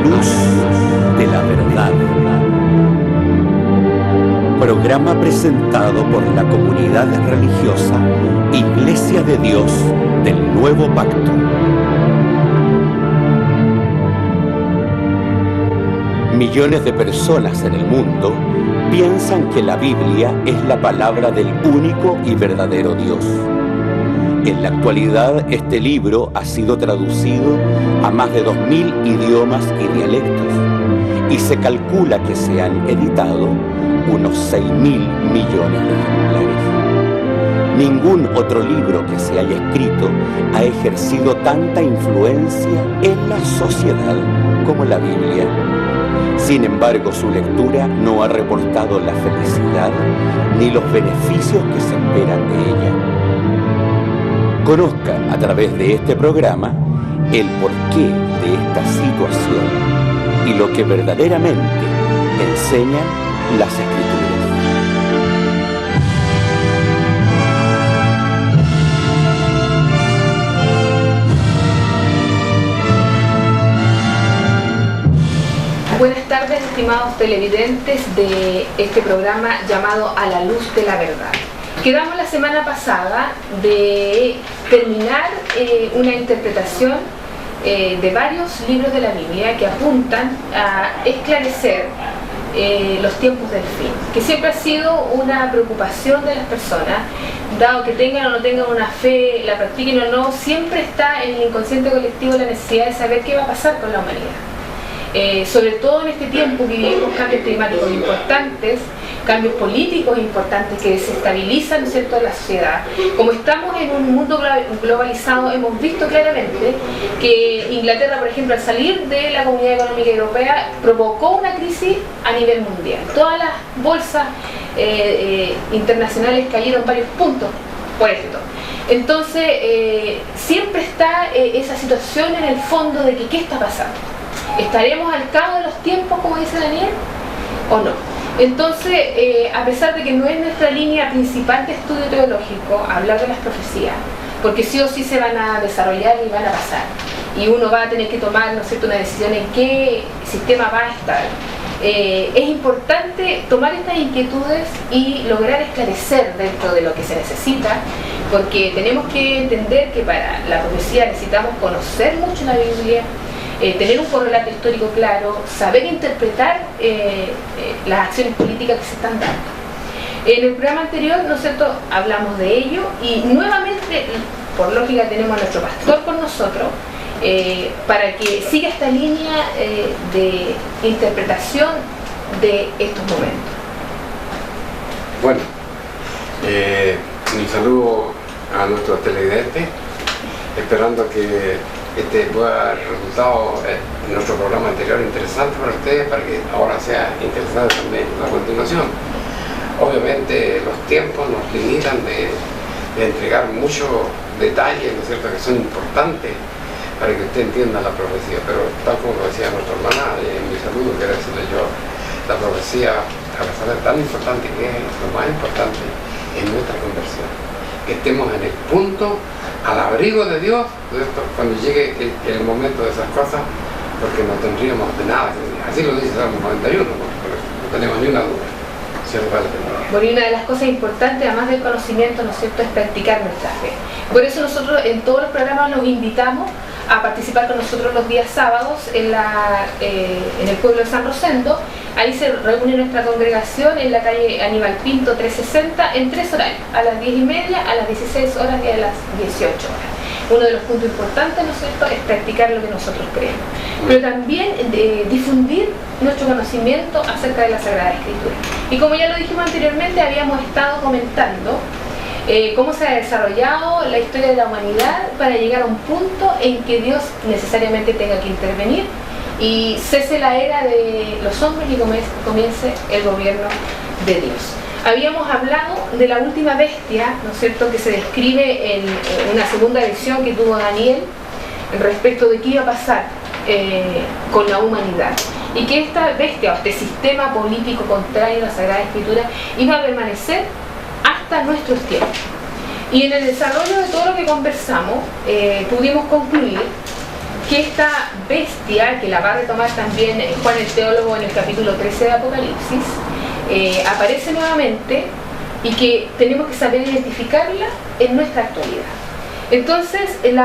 luz de la verdad. Programa presentado por la comunidad religiosa Iglesia de Dios del Nuevo Pacto. Millones de personas en el mundo piensan que la Biblia es la palabra del único y verdadero Dios. En la actualidad, este libro ha sido traducido a más de 2000 idiomas y dialectos, y se calcula que se han editado unos 6.000 millones de ejemplares. Ningún otro libro que se haya escrito ha ejercido tanta influencia en la sociedad como la Biblia. Sin embargo, su lectura no ha reportado la felicidad ni los beneficios que se esperan de ella. Conozca a través de este programa el porqué de esta situación y lo que verdaderamente enseñan las Escrituras. Buenas tardes, estimados televidentes de este programa llamado A la Luz de la Verdad. Quedamos la semana pasada de terminar una interpretación de varios libros de la Biblia que apuntan a esclarecer los tiempos del fin, que siempre ha sido una preocupación de las personas, dado que tengan o no tengan una fe, la practiquen o no, siempre está en el inconsciente colectivo la necesidad de saber qué va a pasar con la humanidad. Sobre todo en este tiempo que vivimos cambios climáticos importantes, cambios políticos importantes que desestabilizan, ¿no es cierto?, la sociedad. Como estamos en un mundo globalizado, hemos visto claramente que Inglaterra, por ejemplo, al salir de la Comunidad Económica Europea, provocó una crisis a nivel mundial. Todas las bolsas internacionales cayeron varios puntos por esto. Entonces, siempre está esa situación en el fondo de que ¿qué está pasando? ¿Estaremos al cabo de los tiempos, como dice Daniel, o no? Entonces, a pesar de que no es nuestra línea principal de estudio teológico hablar de las profecías, porque sí o sí se van a desarrollar y van a pasar, y uno va a tener que tomar, ¿no es cierto?, una decisión en qué sistema va a estar, es importante tomar estas inquietudes y lograr esclarecer dentro de lo que se necesita, porque tenemos que entender que para la profecía necesitamos conocer mucho la Biblia, tener un correlato histórico claro, saber interpretar las acciones políticas que se están dando. En el programa anterior, ¿no es cierto?, hablamos de ello y nuevamente, por lógica, tenemos a nuestro pastor con nosotros para que siga esta línea de interpretación de estos momentos. Bueno, un saludo a nuestros televidentes, esperando que este pueda haber resultado en nuestro programa anterior interesante para ustedes, para que ahora sea interesante también la continuación. Obviamente los tiempos nos limitan de entregar muchos detalles, ¿no es cierto?, que son importantes para que usted entienda la profecía, pero tal como lo decía nuestra hermana en mi saludo, quiero decirle yo, la profecía, a pesar de tan importante que es, lo más importante es nuestra conversión, que estemos en el punto al abrigo de Dios, ¿cierto?, cuando llegue el momento de esas cosas, porque no tendríamos de nada. Así lo dice Salmo 91, no tenemos ni una duda. Bueno, y una de las cosas importantes, además del conocimiento, ¿no es cierto?, es practicar nuestra fe. Por eso nosotros en todos los programas los invitamos a participar con nosotros los días sábados en el pueblo de San Rosendo. Ahí se reúne nuestra congregación en la calle Aníbal Pinto 360 en 3 horarios, a las 10:30, a las 16 horas y a las 18 horas. Uno de los puntos importantes, ¿no es cierto?, es practicar lo que nosotros creemos, pero también difundir nuestro conocimiento acerca de la Sagrada Escritura. Y como ya lo dijimos anteriormente, habíamos estado comentando cómo se ha desarrollado la historia de la humanidad para llegar a un punto en que Dios necesariamente tenga que intervenir y cese la era de los hombres y comience el gobierno de Dios. Habíamos hablado de la última bestia, ¿no es cierto?, que se describe en una segunda visión que tuvo Daniel respecto de qué iba a pasar con la humanidad, y que esta bestia o este sistema político contrario a la Sagrada Escritura iba a permanecer hasta nuestros tiempos. Y en el desarrollo de todo lo que conversamos pudimos concluir que esta bestia, que la va a retomar también Juan el Teólogo en el capítulo 13 de Apocalipsis, aparece nuevamente y que tenemos que saber identificarla en nuestra actualidad. Entonces, el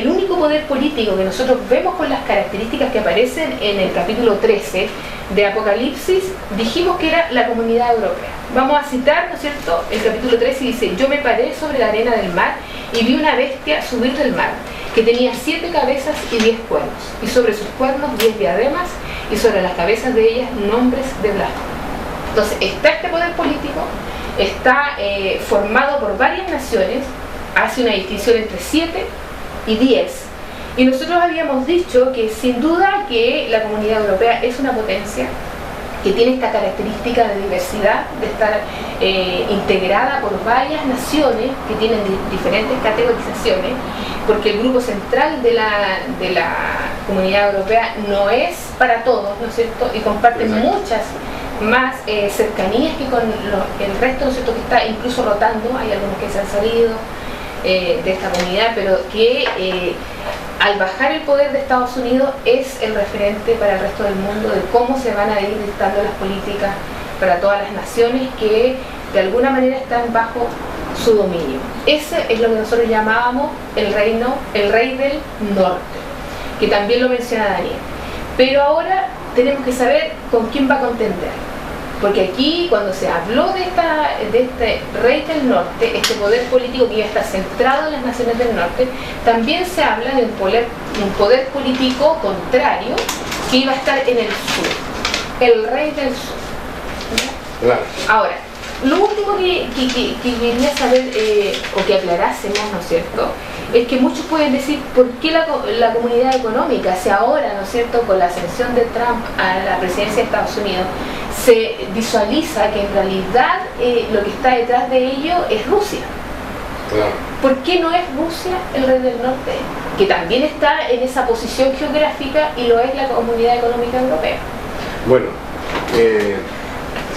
único poder político que nosotros vemos con las características que aparecen en el capítulo 13 de Apocalipsis, dijimos que era la Comunidad Europea. Vamos a citar, ¿no es cierto?, el capítulo 13 dice: yo me paré sobre la arena del mar y vi una bestia subir del mar, que tenía 7 cabezas y 10 cuernos, y sobre sus cuernos 10 diademas, y sobre las cabezas de ellas nombres de blasfemo. Entonces, está este poder político, está formado por varias naciones, hace una distinción entre 7 y 10. Y nosotros habíamos dicho que sin duda que la Comunidad Europea es una potencia que tiene esta característica de diversidad, de estar integrada por varias naciones que tienen diferentes categorizaciones, porque el grupo central de la Comunidad Europea no es para todos, ¿no es cierto? Y comparten muchas más cercanías que con el resto, ¿no es cierto?, que está incluso rotando. Hay algunos que se han salido de esta comunidad, pero que al bajar el poder de Estados Unidos es el referente para el resto del mundo de cómo se van a ir dictando las políticas para todas las naciones que de alguna manera están bajo su dominio. Ese es lo que nosotros llamábamos el rey del norte, que también lo menciona Daniel. Pero ahora tenemos que saber con quién va a contender. Porque aquí, cuando se habló de este rey del norte, este poder político que iba a estar centrado en las naciones del norte, también se habla de un poder político contrario que iba a estar en el sur, el rey del sur. Claro. Ahora, lo último que quería saber, o que aclarásemos, ¿no es cierto?, es que muchos pueden decir por qué la comunidad económica, si ahora, ¿no es cierto?, con la ascensión de Trump a la presidencia de Estados Unidos, se visualiza que en realidad lo que está detrás de ello es Rusia. Claro. ¿Por qué no es Rusia el rey del norte? Que también está en esa posición geográfica y lo es la Comunidad Económica Europea. Bueno,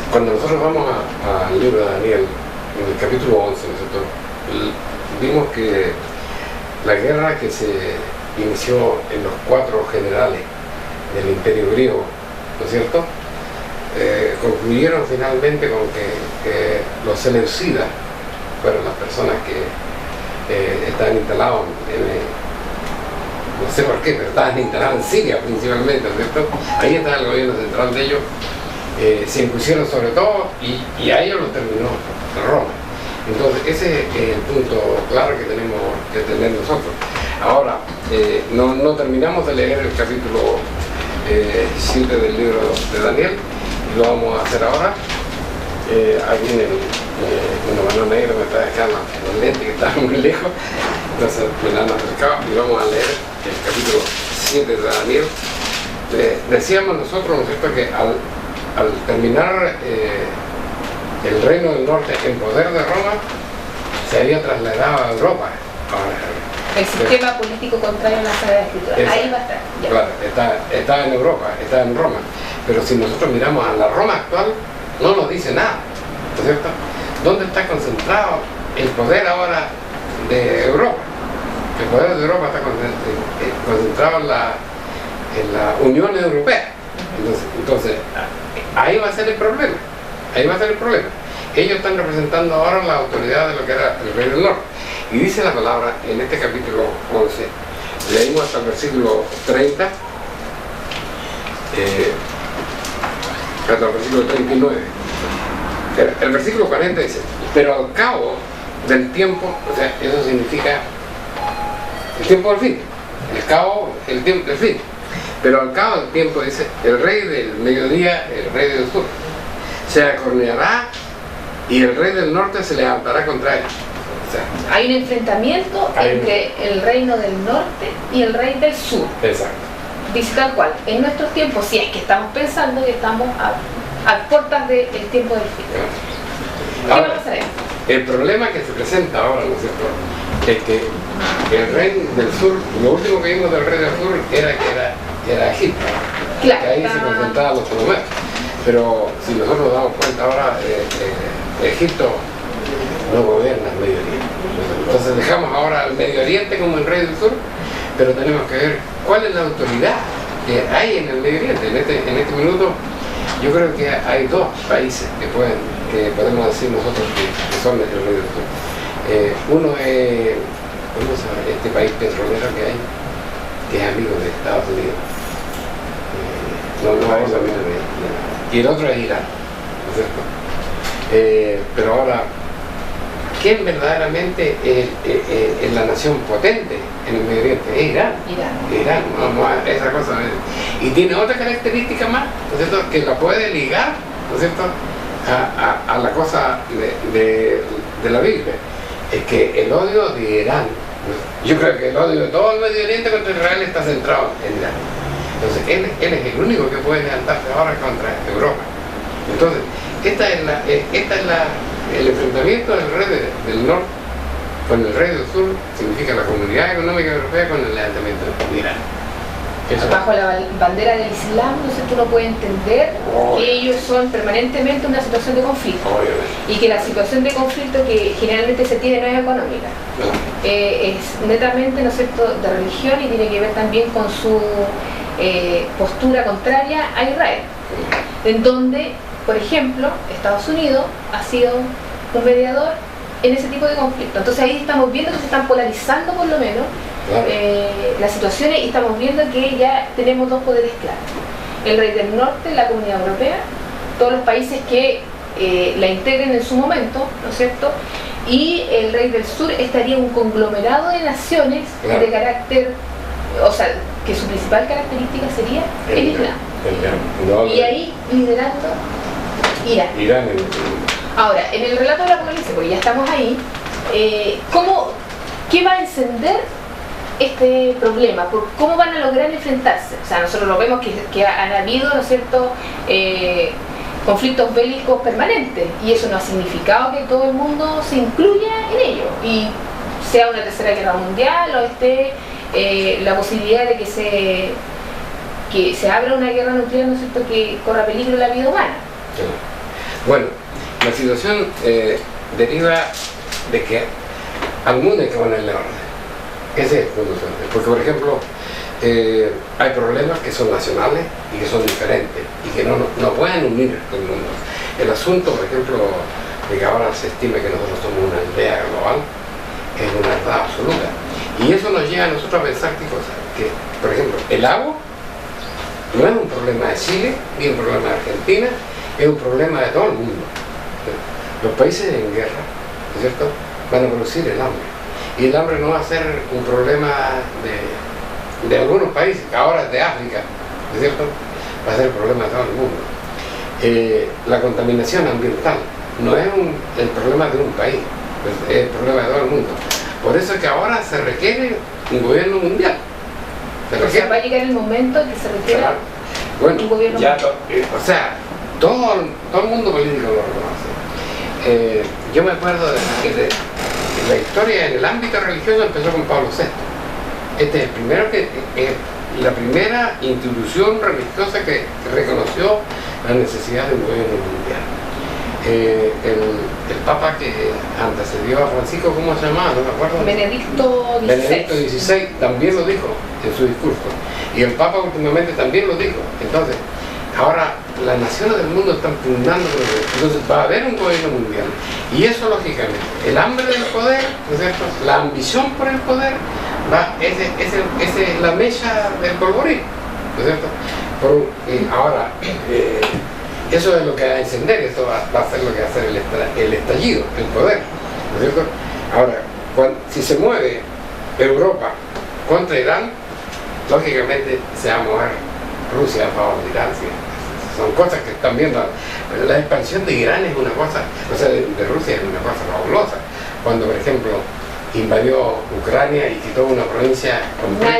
cuando nosotros vamos al libro de Daniel, en el capítulo 11, ¿no es cierto?, vimos que la guerra que se inició en los 4 generales del Imperio griego, ¿no es cierto?, concluyeron finalmente con que los seleucidas fueron las personas que estaban instalados no sé por qué, pero estaban instalados en Siria principalmente, ¿no es cierto? Ahí estaba el gobierno central de ellos, se impusieron sobre todo y a ellos los terminó Roma. Entonces ese es el punto claro que tenemos que tener nosotros. Ahora, no terminamos de leer el capítulo 7 del libro de Daniel, y lo vamos a hacer ahora. Aquí en una mano negra me está dejando el lente que está muy lejos, entonces me la han acercado y vamos a leer el capítulo 7 de Daniel. Decíamos nosotros, ¿no es cierto?, que al terminar el reino del norte en poder de Roma, se había trasladado a Europa. El sistema político contrario a la Sagrada Escritura. Ahí va a estar. Ya. Claro, está en Europa, está en Roma. Pero si nosotros miramos a la Roma actual, no nos dice nada, ¿no es cierto? ¿Dónde está concentrado el poder ahora de Europa? El poder de Europa está concentrado en la Unión Europea. Entonces, ahí va a ser el problema. Ahí va a ser el problema. Ellos están representando ahora la autoridad de lo que era el rey del norte. Y dice la palabra en este capítulo 11, leímos hasta el versículo 30, hasta el versículo 39. El versículo 40 dice: pero al cabo del tiempo, o sea, eso significa el tiempo del fin, el tiempo del fin. Pero al cabo del tiempo, dice, el rey del mediodía, el rey del sur, se acorneará y el rey del norte se levantará contra él. O sea, hay un enfrentamiento entre el reino del norte y el rey del sur. Exacto. Dice tal cual, en nuestros tiempos, si es que estamos pensando que estamos a puertas del tiempo del fin. ¿Qué va a pasar ahí? El problema que se presenta ahora, ¿no es cierto?, es que el rey del sur, lo último que vimos del rey del sur era Egipto, claro, que ahí se concentraban los ptolomeos. Pero si nosotros nos damos cuenta ahora, Egipto no gobierna el Medio Oriente. Entonces dejamos ahora al Medio Oriente como el rey del sur, pero tenemos que ver cuál es la autoridad que hay en el Medio Oriente. En este minuto yo creo que hay dos países que podemos decir nosotros que son del Medio Oriente. Uno es este país petrolero que hay, que es amigo de Estados Unidos. Y el otro es Irán, ¿no es cierto? Pero ahora, ¿quién verdaderamente es la nación potente en el Medio Oriente? Es Irán. Irán, esa cosa. Y tiene otra característica más, ¿no es cierto?, que la puede ligar, ¿no es cierto?, a la cosa de la Biblia. Es que el odio de Irán, yo creo que el odio de todo el Medio Oriente contra Israel está centrado en Irán. Entonces, él es el único que puede levantarse ahora contra Europa. Entonces, el enfrentamiento del rey del norte con el rey del sur significa la Comunidad Económica Europea con el levantamiento de Irán. Bajo la bandera del Islam, no sé, tú no puedes entender que ellos son permanentemente una situación de conflicto. Obviamente. Y que la situación de conflicto que generalmente se tiene no es económica. No. Es netamente, ¿no es cierto?, de religión, y tiene que ver también con su postura contraria a Israel, en donde, por ejemplo, Estados Unidos ha sido un mediador en ese tipo de conflictos. Entonces ahí estamos viendo que se están polarizando por lo menos las situaciones, y estamos viendo que ya tenemos dos poderes claros: el rey del norte, la Comunidad Europea, todos los países que la integren en su momento, ¿no es cierto?, y el rey del sur estaría un conglomerado de naciones de carácter, o sea, que su principal característica sería el Islam. Y ahí liderando Irán. Ahora, en el relato de la Apocalipsis, porque ya estamos ahí, ¿qué va a encender este problema? ¿Cómo van a lograr enfrentarse? O sea, nosotros lo vemos que han habido, ¿no es cierto?, conflictos bélicos permanentes, y eso no ha significado que todo el mundo se incluya en ello y sea una tercera guerra mundial o esté la posibilidad de que se abra una guerra nuclear, ¿no es cierto?, que corra peligro la vida humana. Bueno, la situación deriva de que al mundo hay que ponerle orden. Ese es el punto central. Porque, por ejemplo, hay problemas que son nacionales y que son diferentes y que no pueden unir el mundo. El asunto, por ejemplo, de que ahora se estime que nosotros somos una aldea global, es una verdad absoluta. Y eso nos lleva a nosotros a pensar que, por ejemplo, el agua no es un problema de Chile ni un problema de Argentina, es un problema de todo el mundo. Los países en guerra, ¿no es cierto?, van a producir el hambre. Y el hambre no va a ser un problema de algunos países, que ahora es de África, ¿no es cierto?, va a ser el problema de todo el mundo. La contaminación ambiental no es el problema de un país, es el problema de todo el mundo. Por eso es que ahora se requiere un gobierno mundial. O sea, va a llegar el momento en que se requiera un gobierno mundial. O sea, todo el mundo político lo reconoce. Yo me acuerdo de que la historia en el ámbito religioso empezó con Pablo VI. Este es el primero la primera institución religiosa que reconoció la necesidad de un gobierno mundial. El Papa que antecedió a Francisco, ¿cómo se llamaba? No me acuerdo. Benedicto XVI. Benedicto XVI también lo dijo en su discurso. Y el Papa últimamente también lo dijo. Entonces, ahora las naciones del mundo están pugnando por eso. Entonces va a haber un gobierno mundial. Y eso, lógicamente, el hambre del poder, ¿no es cierto?, la ambición por el poder, esa es la mecha del polvorín, ¿no es cierto? Ahora, eso es lo que va a encender, eso va a ser lo que va a hacer el estallido, el poder, ¿no es cierto? Ahora, si se mueve Europa contra Irán, lógicamente se va a mover Rusia a favor de Irán. ¿Sí? Son cosas que están viendo. Pero la expansión de Irán es una cosa, o sea, de Rusia es una cosa fabulosa. Cuando, por ejemplo, invadió Ucrania y quitó una provincia completa.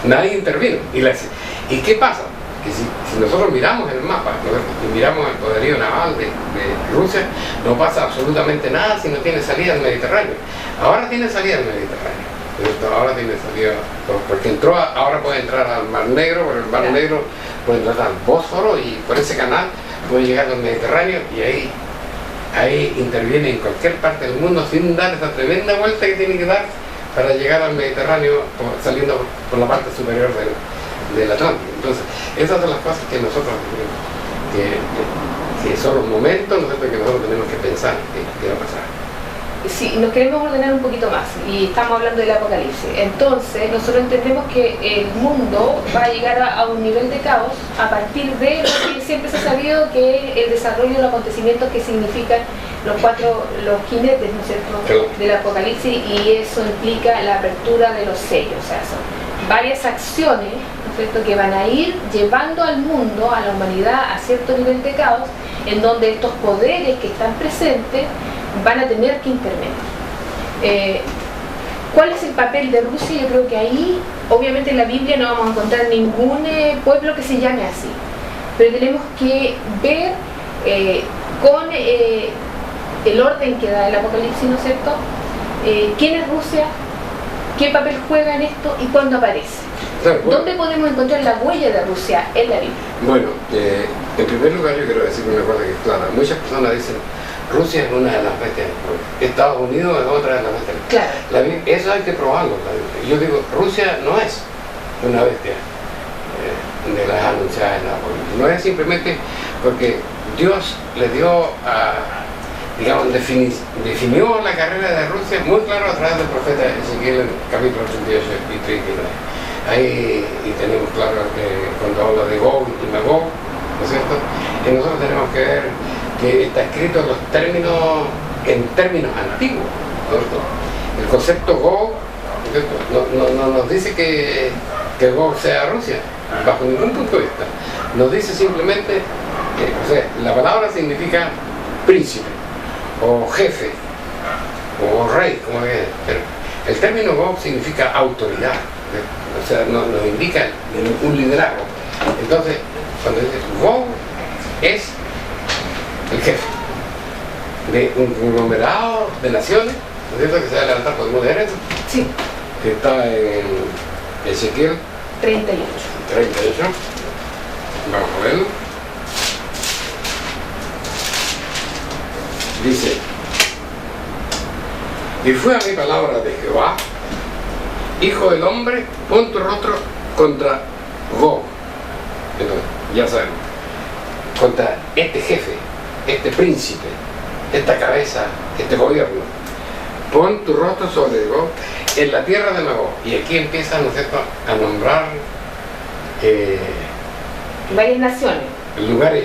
Nadie intervino. ¿Y qué pasa? Que si nosotros miramos el mapa y miramos el poderío naval de Rusia, no pasa absolutamente nada si no tiene salida al Mediterráneo. Ahora tiene salida al Mediterráneo. Ahora tiene salida, porque ahora puede entrar al Mar Negro, por el Mar Negro puede entrar al Bósforo y por ese canal puede llegar al Mediterráneo, y ahí interviene en cualquier parte del mundo sin dar esa tremenda vuelta que tiene que dar para llegar al Mediterráneo saliendo por la parte superior del Atlántico. Entonces, esas son las cosas que nosotros, que son los momentos, ¿no es cierto?, que nosotros tenemos que pensar que va a pasar. Sí, nos queremos ordenar un poquito más y estamos hablando del Apocalipsis. Entonces, nosotros entendemos que el mundo va a llegar a un nivel de caos a partir de lo que siempre se ha sabido, que es el desarrollo de los acontecimientos que significan los jinetes, ¿no es cierto?, Claro, del Apocalipsis, y eso implica la apertura de los sellos. O sea, son varias acciones, ¿no es cierto?, que van a ir llevando al mundo, a la humanidad, a cierto nivel de caos, en donde estos poderes que están presentes van a tener que intervenir. ¿Cuál es el papel de Rusia? Yo creo que ahí, obviamente en la Biblia no vamos a encontrar ningún pueblo que se llame así, pero tenemos que ver con el orden que da el Apocalipsis, ¿no es cierto?, quién es Rusia, qué papel juega en esto y cuándo aparece. Claro, bueno. ¿Dónde podemos encontrar la huella de Rusia en la Biblia? Bueno, en primer lugar yo quiero decir una cosa que es clara. Muchas personas dicen, Rusia es una de las bestias, Estados Unidos es otra de las bestias. Claro. Eso hay que probarlo. Yo digo, Rusia no es una bestia de las anunciadas en la política. No es simplemente porque Dios le dio digamos, definió la carrera de Rusia muy claro a través del profeta Ezequiel en capítulo 38 y 39. Ahí y tenemos claro cuando habla de Gog y Magog, ¿no es cierto? Y nosotros tenemos que ver que está escrito en términos antiguos, ¿no es cierto? El concepto Gog no nos dice que Gog sea Rusia, bajo ningún punto de vista. Nos dice simplemente, o sea, la palabra significa príncipe, o jefe, o rey, como es, pero el término Gog significa autoridad, o sea, nos indica un liderazgo. Entonces, cuando dice Gog es el jefe de un conglomerado de naciones, ¿no es cierto?, que se va a levantar, podemos leer eso, Sí. que está en Ezequiel 38. 38. Vamos a verlo. Dice, y fue a mi palabra de Jehová, hijo del hombre, pon tu rostro contra Gog. Entonces, ya sabemos, contra este jefe, este príncipe, esta cabeza, este gobierno. Pon tu rostro sobre Gog en la tierra de Magog. Y aquí empieza, ¿no es cierto?, a nombrar Varias naciones. lugares,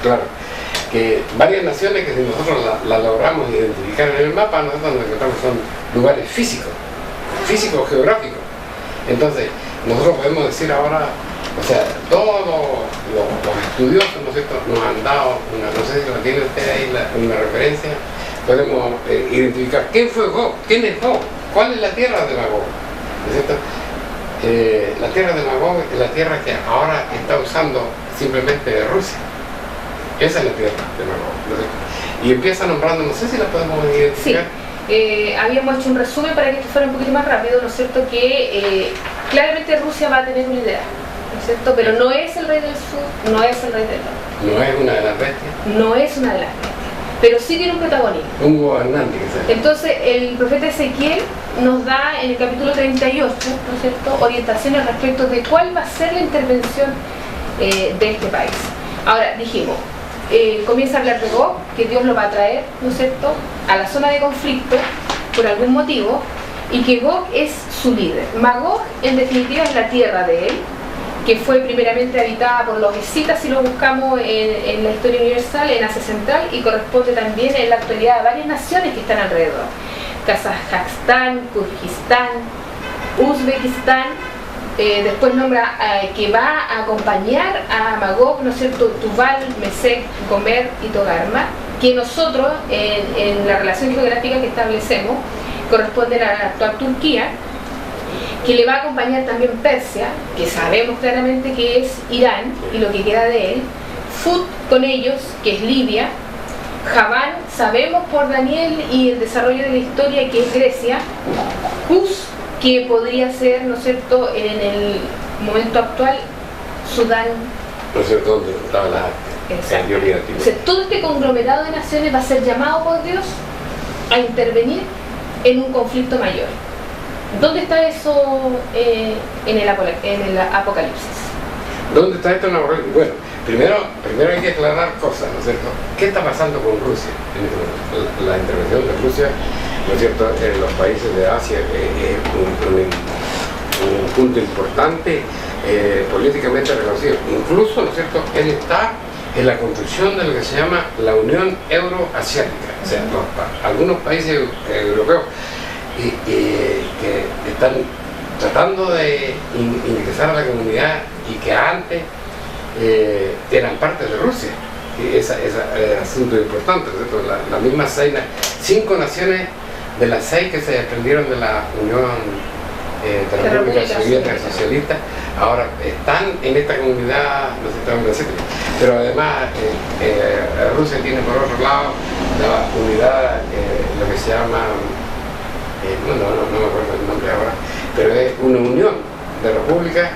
claro, que varias naciones que si nosotros la logramos identificar en el mapa, nosotros nos encontramos son lugares físicos geográficos. Entonces, nosotros podemos decir ahora, o sea, todos los estudiosos, ¿no es cierto?, nos han dado no sé si lo tiene usted ahí, una referencia, podemos identificar quién fue Gog, quién es Gog, cuál es la tierra de Magog, ¿no es cierto? La tierra de Magog es la tierra que ahora está usando simplemente Rusia. Esa es la tierra de Magog, ¿no es cierto? Y empieza nombrando, no sé si la podemos identificar. Sí, habíamos hecho un resumen para que esto fuera un poquito más rápido, ¿no es cierto?, que claramente Rusia va a tener un liderazgo, ¿no es cierto?, pero no es el rey del sur, no es el rey del norte. No es una de las bestias. No es una de las bestias, pero sí tiene un protagonismo. Un gobernante que sea. Entonces, el profeta Ezequiel nos da en el capítulo 38, ¿no es cierto?, orientaciones respecto de cuál va a ser la intervención de este país. Ahora, dijimos, comienza a hablar de Gog, que Dios lo va a traer, ¿no es cierto?, a la zona de conflicto por algún motivo, y que Gog es su líder. Magog, en definitiva, es la tierra de él, que fue primeramente habitada por los escitas, si lo buscamos en la historia universal, en Asia Central, y corresponde también en la actualidad a varias naciones que están alrededor: Kazajstán, Kirguistán, Uzbekistán. Después nombra que va a acompañar a Magog, ¿no es cierto?, Tubal, Mesec, Gomer y Togarma, que nosotros en la relación geográfica que establecemos corresponden a la actual Turquía, que le va a acompañar también Persia, que sabemos claramente que es Irán y lo que queda de él, Fut con ellos, que es Libia, Javán, sabemos por Daniel y el desarrollo de la historia, que es Grecia, Kuz, que podría ser, ¿no es cierto?, en el momento actual, Sudán. No sé dónde estaba la Etiopía. O sea, todo este conglomerado de naciones va a ser llamado por Dios a intervenir en un conflicto mayor. ¿Dónde está eso en el Apocalipsis? ¿Dónde está esto en el Apocalipsis? Bueno, primero hay que aclarar cosas, ¿no es cierto? ¿Qué está pasando con Rusia en este momento? La intervención de Rusia, ¿no es cierto?, en los países de Asia es un punto importante políticamente reconocido. Incluso, ¿no es cierto?, él está en la construcción de lo que se llama la Unión Euroasiática, o sea, algunos países europeos que están tratando de ingresar a la comunidad y que antes eran parte de Rusia. Y ese asunto importante, ¿no es cierto? La misma 5 naciones de las 6 que se desprendieron de la Unión de la República Soviética Socialista, ahora están en esta comunidad, no sé, pero además Rusia tiene por otro lado la unidad, lo que se llama, no me acuerdo el nombre ahora, pero es una unión de repúblicas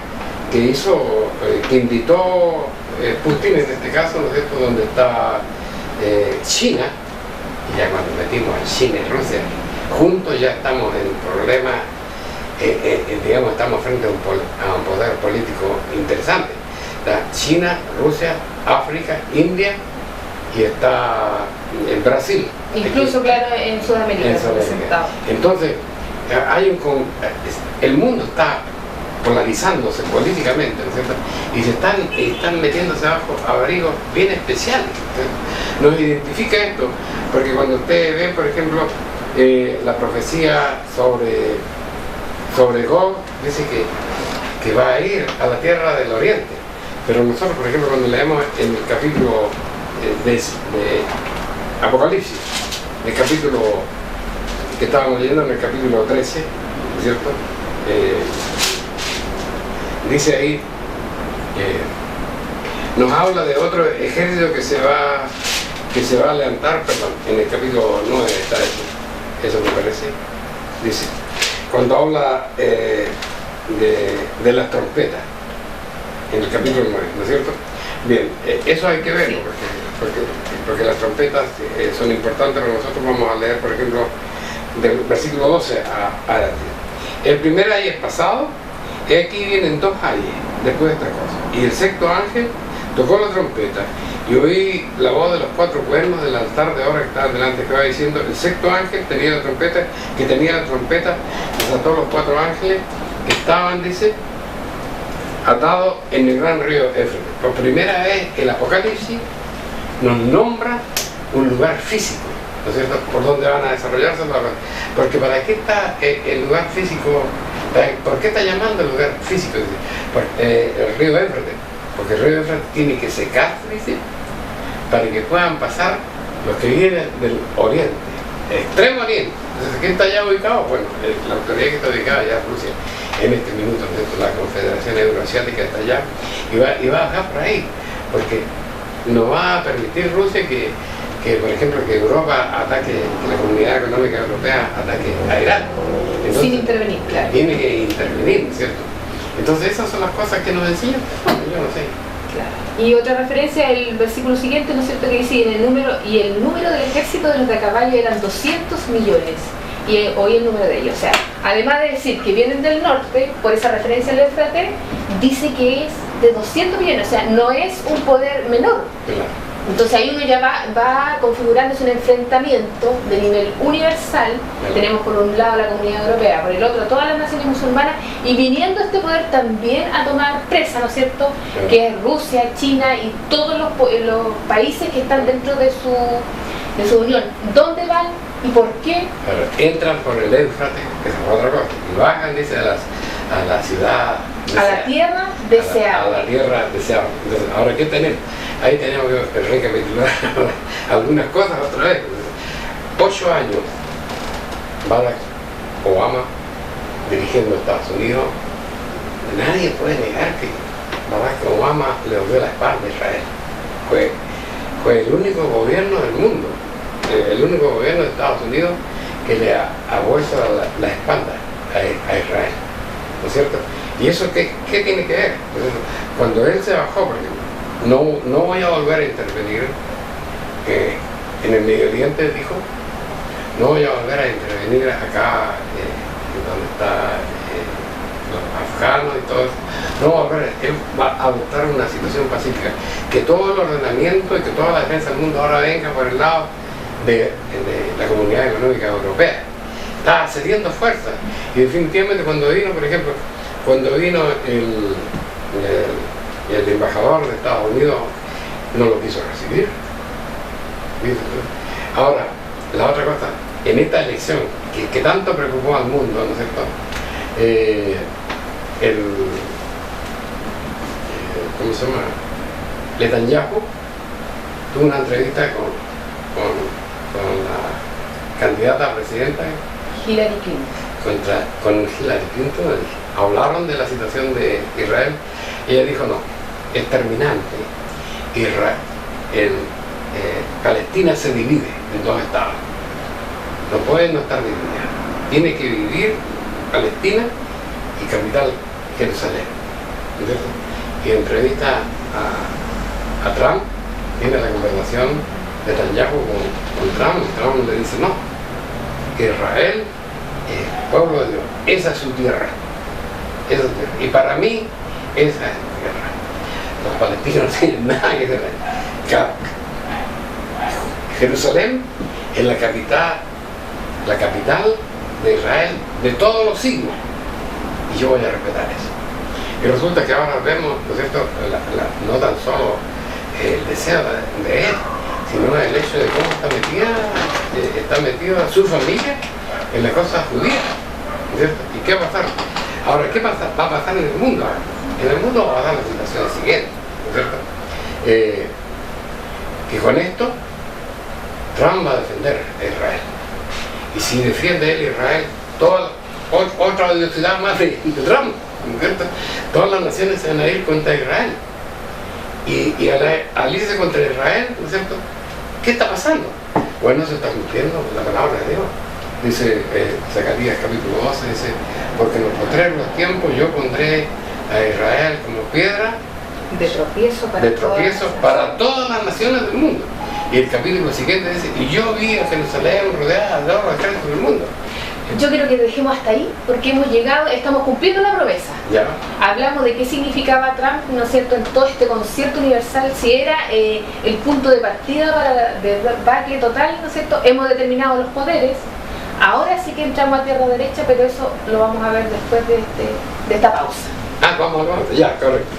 que invitó Putin en este caso, ¿no es cierto?, donde está China, y ya cuando metimos a China y Rusia juntos ya estamos en un problema. Digamos, estamos frente a un poder político interesante. Está China, Rusia, África, India y está en Brasil. Incluso, claro, en Sudamérica. Entonces, el mundo está polarizándose políticamente, ¿no es cierto? Y están metiéndose bajo abrigos bien especiales. Nos identifica esto, porque cuando ustedes ven, por ejemplo, la profecía sobre Gog, dice que va a ir a la tierra del oriente, pero nosotros, por ejemplo, cuando leemos en el capítulo de Apocalipsis, el capítulo que estábamos leyendo en el capítulo 13, ¿cierto?, dice ahí, nos habla de otro ejército que se va a levantar, perdón, en el capítulo 9 está eso me parece, dice, cuando habla de las trompetas, en el capítulo 9, ¿no es cierto? Bien, eso hay que verlo, porque las trompetas son importantes, pero nosotros vamos a leer, por ejemplo, del versículo 12 a el primer ay es pasado, y aquí vienen 2 ayes después de esta cosa. Y el sexto ángel tocó la trompeta, y oí la voz de los 4 cuernos del altar de oro que estaba delante, que va diciendo, el sexto ángel tenía la trompeta, desató los 4 ángeles que estaban, dice, atados en el gran río Éufrates. Por primera vez el Apocalipsis nos nombra un lugar físico, ¿no es cierto?, por donde van a desarrollarse las cosas. Porque ¿para qué está el lugar físico? ¿Por qué está llamando el lugar físico? El río Éufrates. Porque el río Éufrates tiene que secarse, dice, para que puedan pasar los que vienen del oriente, extremo oriente. Entonces, ¿quién está allá ubicado? Bueno, la autoridad que está ubicada allá es Rusia. En este minuto, la Confederación Euroasiática está allá y va a bajar por ahí, porque no va a permitir Rusia que por ejemplo, que Europa ataque, que la Comunidad Económica Europea ataque a Irán. Entonces, sin intervenir, claro. Tiene que intervenir, ¿cierto? Entonces esas son las cosas que nos enseñan, bueno, yo no sé. Claro. Y otra referencia, el versículo siguiente, ¿no es cierto?, que dice, el número del ejército de los de a caballo eran 200 millones. Y hoy el número de ellos, o sea, además de decir que vienen del norte, por esa referencia al Éufrates, dice que es de 200 millones, o sea, no es un poder menor. Claro. Entonces ahí uno ya va configurándose un enfrentamiento de nivel universal. Claro. Tenemos por un lado la Comunidad Europea, por el otro todas las naciones musulmanas, y viniendo este poder también a tomar presa, ¿no es cierto?, Claro. que es Rusia, China y todos los países que están dentro de su unión. ¿Dónde van y por qué? Claro, entran por el Éufrates, que es otra cosa, y bajan, dice, a la ciudad deseada, A la tierra deseable. a la tierra deseable. Entonces, ahora, ¿qué tenemos? Ahí tenemos que recapitular algunas cosas otra vez. 8 años Barack Obama dirigiendo Estados Unidos. Nadie puede negar que Barack Obama le dio la espalda a Israel. Fue el único gobierno del mundo, el único gobierno de Estados Unidos que le ha vuelto la espalda a Israel, ¿no es cierto? ¿Y eso qué tiene que ver? Cuando él se bajó, por ejemplo, no voy a volver a intervenir en el Medio Oriente, dijo, no voy a volver a intervenir acá donde hasta los afganos y todo eso. No va a haber, él va a adoptar una situación pacífica, que todo el ordenamiento y que toda la defensa del mundo ahora venga por el lado de la Comunidad Económica Europea. Está cediendo fuerza, y definitivamente cuando vino, por ejemplo, cuando vino el embajador de Estados Unidos, no lo quiso recibir. Ahora, la otra cosa, en esta elección que tanto preocupó al mundo, ¿no es cierto? ¿Cómo se llama? Netanyahu tuvo una entrevista con la candidata a presidenta Hillary Clinton. Con Hillary Clinton. Hablaron de la situación de Israel y ella dijo: no, es terminante. Palestina se divide en dos estados, no puede no estar dividida, tiene que vivir Palestina y capital Jerusalén. ¿Entiendes? Y entrevista a Trump, tiene la conversación de Netanyahu con Trump, y Trump le dice: no, Israel es pueblo de Dios, esa es su tierra, y para mí esa es su tierra. Los palestinos no tienen nada que ver. Jerusalén es la capital de Israel de todos los siglos, y yo voy a respetar eso. Y resulta que ahora vemos, ¿no es cierto?, no tan solo el deseo de él, sino el hecho de cómo está metida su familia en la cosa judía, ¿no es cierto? ¿Y qué va a pasar? Ahora, ¿qué va a pasar en el mundo? En el mundo va a pasar la situación siguiente, ¿no es cierto? Que con esto Trump va a defender a Israel, y si defiende él Israel, otra odiosidad más de Trump, ¿no es cierto? Todas las naciones se van a ir contra Israel, y al irse contra Israel, ¿no es cierto?, ¿qué está pasando? Bueno, se está cumpliendo la palabra de Dios. Dice Zacarías capítulo 12, dice: porque en los postreros tiempos yo pondré a Israel como piedra de tropiezo para todas las naciones del mundo. Y el capítulo siguiente dice: y yo vi a Jerusalén rodeada de los ejércitos del mundo. Yo quiero que dejemos hasta ahí, porque hemos llegado, estamos cumpliendo la promesa. Ya. Hablamos de qué significaba Trump, ¿no es cierto?, en todo este concierto universal, si era el punto de partida para debacle total, ¿no es cierto? Hemos determinado los poderes. Ahora sí que entramos a tierra derecha, pero eso lo vamos a ver después de esta pausa. Vamos a ver, ya, correcto.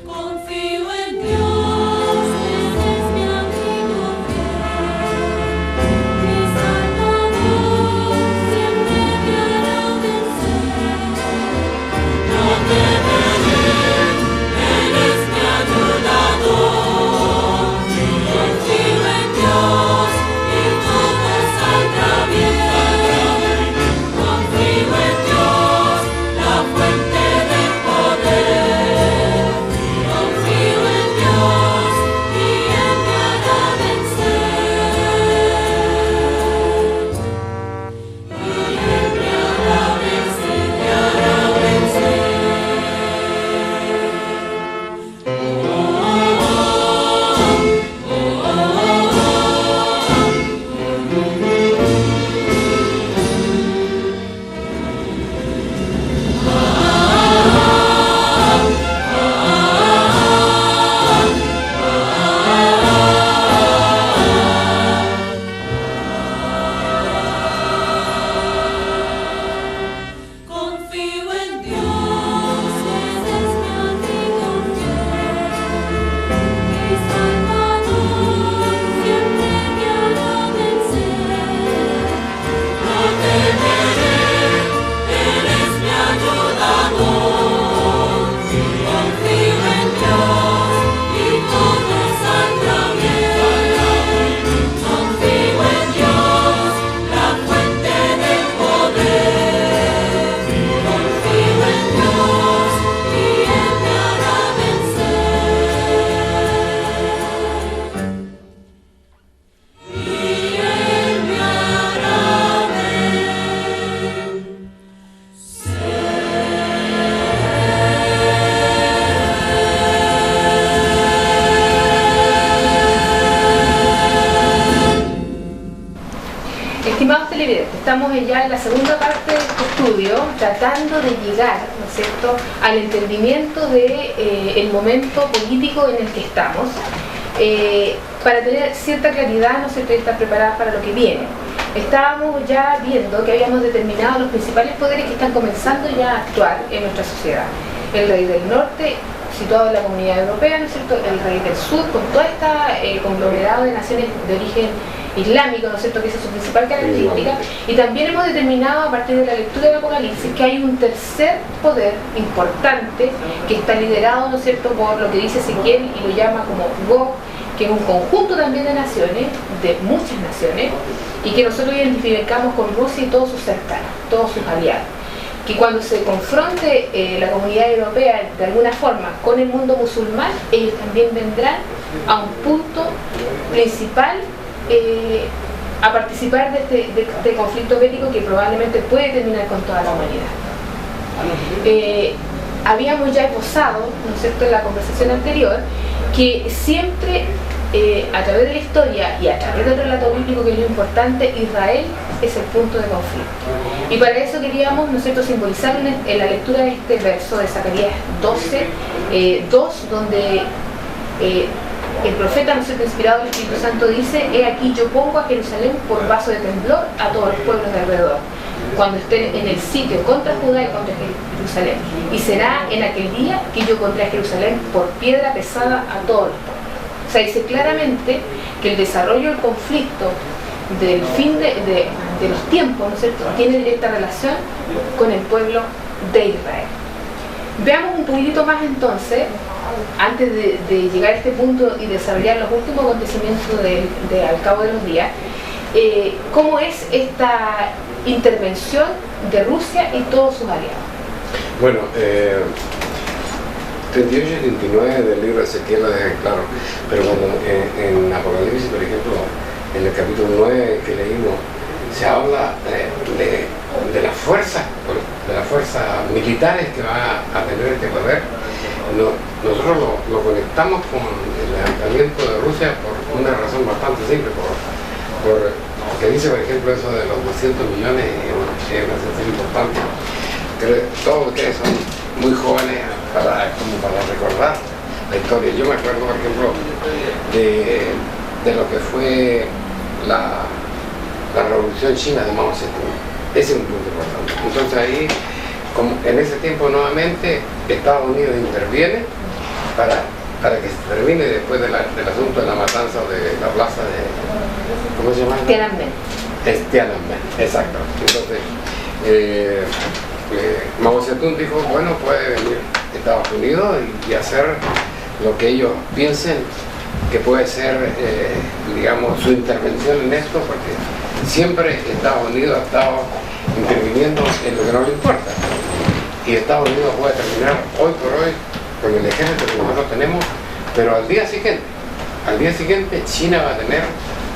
Confío en Dios, ese es mi amigo fiel. estamos ya en la segunda parte de este estudio, tratando de llegar, ¿no es cierto?, al entendimiento de el momento político en el que estamos, para tener cierta claridad, ¿no es cierto?, y estar preparadas para lo que viene. Estábamos ya viendo que habíamos determinado los principales poderes que están comenzando ya a actuar en nuestra sociedad. El rey del norte, situado en la Comunidad Europea, ¿no es cierto?, el rey del sur, con toda esta conglomerado de naciones de origen islámico, ¿no es cierto?, que esa es su principal característica. Y también hemos determinado a partir de la lectura del Apocalipsis que hay un tercer poder importante que está liderado, ¿no es cierto?, por lo que dice Ezequiel y lo llama como Gog, que es un conjunto también de naciones, de muchas naciones, y que nosotros identificamos con Rusia y todos sus cercanos, todos sus aliados. Que cuando se confronte la Comunidad Europea de alguna forma con el mundo musulmán, ellos también vendrán a un punto principal a participar de este conflicto bélico que probablemente puede terminar con toda la humanidad. Habíamos ya esbozado, ¿no es cierto?, en la conversación anterior, que siempre a través de la historia y a través del relato bíblico, que es lo importante, Israel es el punto de conflicto. Y para eso queríamos, ¿no es cierto?, simbolizar en la lectura de este verso de Zacarías 12:2, donde el profeta, ¿no es cierto?, inspirado del Espíritu Santo, dice: he aquí yo pongo a Jerusalén por vaso de temblor a todos los pueblos de alrededor, cuando estén en el sitio contra Judá y contra Jerusalén. Y será en aquel día que yo pondré a Jerusalén por piedra pesada a todos los pueblos. O sea, dice claramente que el desarrollo del conflicto del fin de los tiempos, ¿no es cierto?, tiene directa relación con el pueblo de Israel. Veamos un poquitito más entonces, antes de llegar a este punto y desarrollar los últimos acontecimientos al cabo de los días, cómo es esta intervención de Rusia y todos sus aliados. Bueno, 38 y 39 del libro de Ezequiel lo dejan claro, pero cuando en Apocalipsis, por ejemplo, en el capítulo 9 que leímos, se habla de las fuerzas militares que va a tener este poder. Nosotros lo conectamos con el levantamiento de Rusia por una razón bastante simple, porque dice, por ejemplo, eso de los 200 millones, es una sensación importante. Creo que todos ustedes son muy jóvenes como para recordar la historia. Yo me acuerdo, por ejemplo, de lo que fue la revolución china de Mao Zedong. Ese es un punto importante. Entonces ahí, como en ese tiempo nuevamente, Estados Unidos interviene para que se termine después del asunto de la matanza de la plaza de... ¿cómo se llama? Tiananmen. Tiananmen, exacto. Entonces, Mao Zedong dijo, bueno, puede venir Estados Unidos y hacer lo que ellos piensen que puede ser, digamos, su intervención en esto, porque siempre Estados Unidos ha estado interviniendo en lo que no le importa. Y Estados Unidos puede terminar hoy por hoy con el ejército que nosotros tenemos, pero al día siguiente China va a tener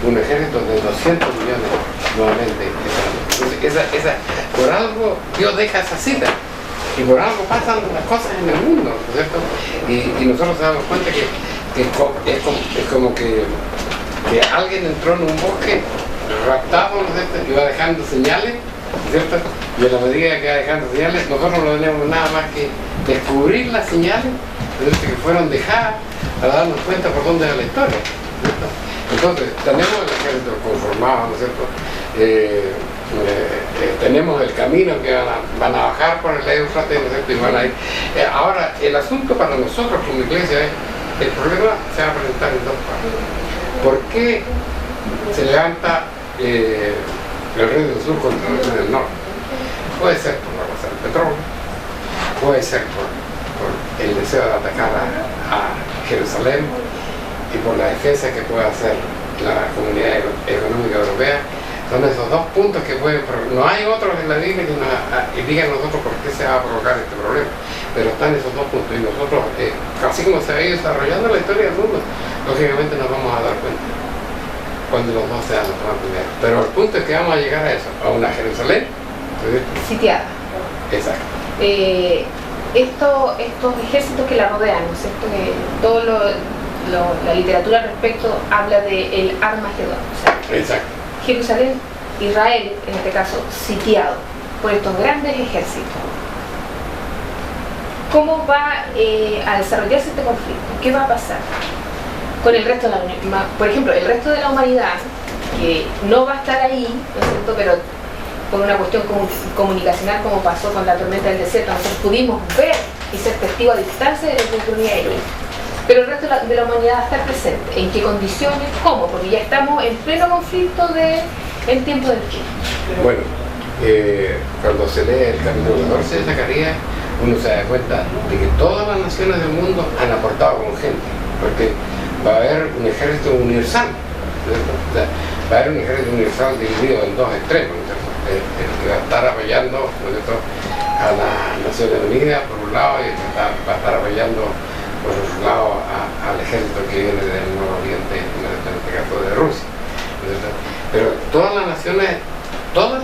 un ejército de 200 millones nuevamente. Entonces, por algo Dios deja esa cita. Y por algo pasan las cosas en el mundo, ¿no es cierto? Y nosotros nos damos cuenta que es como que alguien entró en un bosque raptado, ¿no es cierto?, y va dejando señales, ¿no es cierto? Y a la medida que va dejando señales, nosotros no tenemos nada más que descubrir las señales, ¿no es cierto?, que fueron dejadas para darnos cuenta por dónde va la historia, ¿no es cierto? Entonces, tenemos el ejército conformado, ¿no es cierto? Tenemos el camino que van a bajar por el Éufrates, ¿no es cierto?, y van a ir. Ahora, el asunto para nosotros como iglesia es, el problema se va a presentar en dos partes. ¿Por qué se levanta el rey del sur contra el rey del norte? Puede ser por la cosa del petróleo, puede ser por el deseo de atacar a Jerusalén y por la defensa que puede hacer la Comunidad Económica Europea. Son esos dos puntos que pueden... No hay otros en la Biblia que digan nosotros por qué se va a provocar este problema, pero están esos dos puntos, y nosotros, así como se ha ido desarrollando la historia del mundo, lógicamente nos vamos a dar cuenta cuando los dos sean los más primeros. Pero el punto es que vamos a llegar a eso, a una Jerusalén sitiada. Exacto. Estos ejércitos que la rodean, ¿no es cierto?, que la literatura al respecto habla de el Armagedón. O sea, exacto. Jerusalén Israel, en este caso, sitiado por estos grandes ejércitos, ¿cómo va a desarrollarse este conflicto? ¿Qué va a pasar con el resto de la por ejemplo, el resto de la humanidad, que no va a estar ahí, ¿no es cierto?, pero por una cuestión comunicacional, como pasó con la tormenta del desierto, nosotros pudimos ver y ser testigos a distancia de lo que ocurría ahí. Pero el resto de la humanidad va a estar presente. ¿En qué condiciones? ¿Cómo? Porque ya estamos en pleno conflicto en tiempo del fin. Bueno, cuando se lee el capítulo 14 de Zacarías, uno se da cuenta de que todas las naciones del mundo han aportado con gente, porque va a haber un ejército universal, o sea, va a haber un ejército universal dividido en dos extremos, el que va a estar apoyando, ¿no es cierto?, a las Naciones Unidas por un lado, y el que va a estar apoyando por otro lado al ejército que viene del Nuevo Oriente, en este caso de Rusia, ¿no es cierto? Pero todas las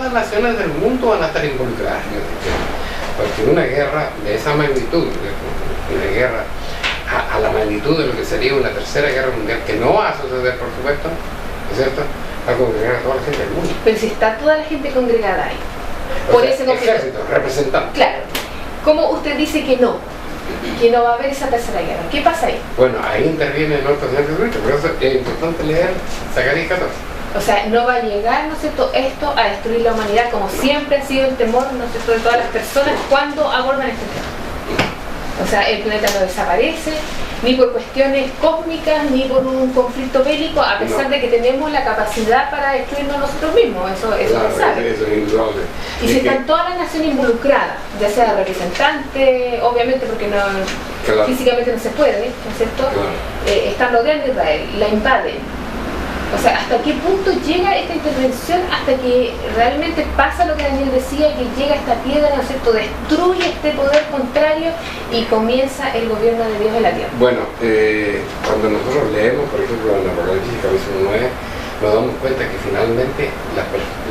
naciones del mundo van a estar involucradas en este tema, porque una guerra de esa magnitud, una guerra a la magnitud de lo que sería una tercera guerra mundial, que no va a suceder, por supuesto, ¿no es cierto?, va a congregar a toda la gente del mundo. Pero si está toda la gente congregada ahí, por ese conflicto, ejército, representante. claro, ¿cómo usted dice que no va a haber esa tercera guerra? ¿Qué pasa ahí? Bueno, ahí interviene nuestro Señor Jesucristo, por eso es importante leer Zacarías 14. O sea, no va a llegar, ¿no es cierto?, esto a destruir la humanidad, como siempre ha sido el temor, ¿no es cierto?, de todas las personas cuando abordan este tema. O sea, el planeta no desaparece, ni por cuestiones cósmicas, ni por un conflicto bélico, a pesar de que tenemos la capacidad para destruirnos nosotros mismos, eso Claro, se sabe. eso es indudable. Y si están todas las naciones involucradas, ya sea representantes, obviamente porque no, Claro. físicamente no se puede, ¿no es cierto?, Claro. están rodeando Israel, la invaden. O sea, ¿hasta qué punto llega esta intervención? Hasta que realmente pasa lo que Daniel decía, que llega esta piedra, ¿no es cierto?, destruye este poder contrario y comienza el gobierno de Dios en la tierra. Bueno, cuando nosotros leemos, por ejemplo, en Apocalipsis capítulo 9, nos damos cuenta que finalmente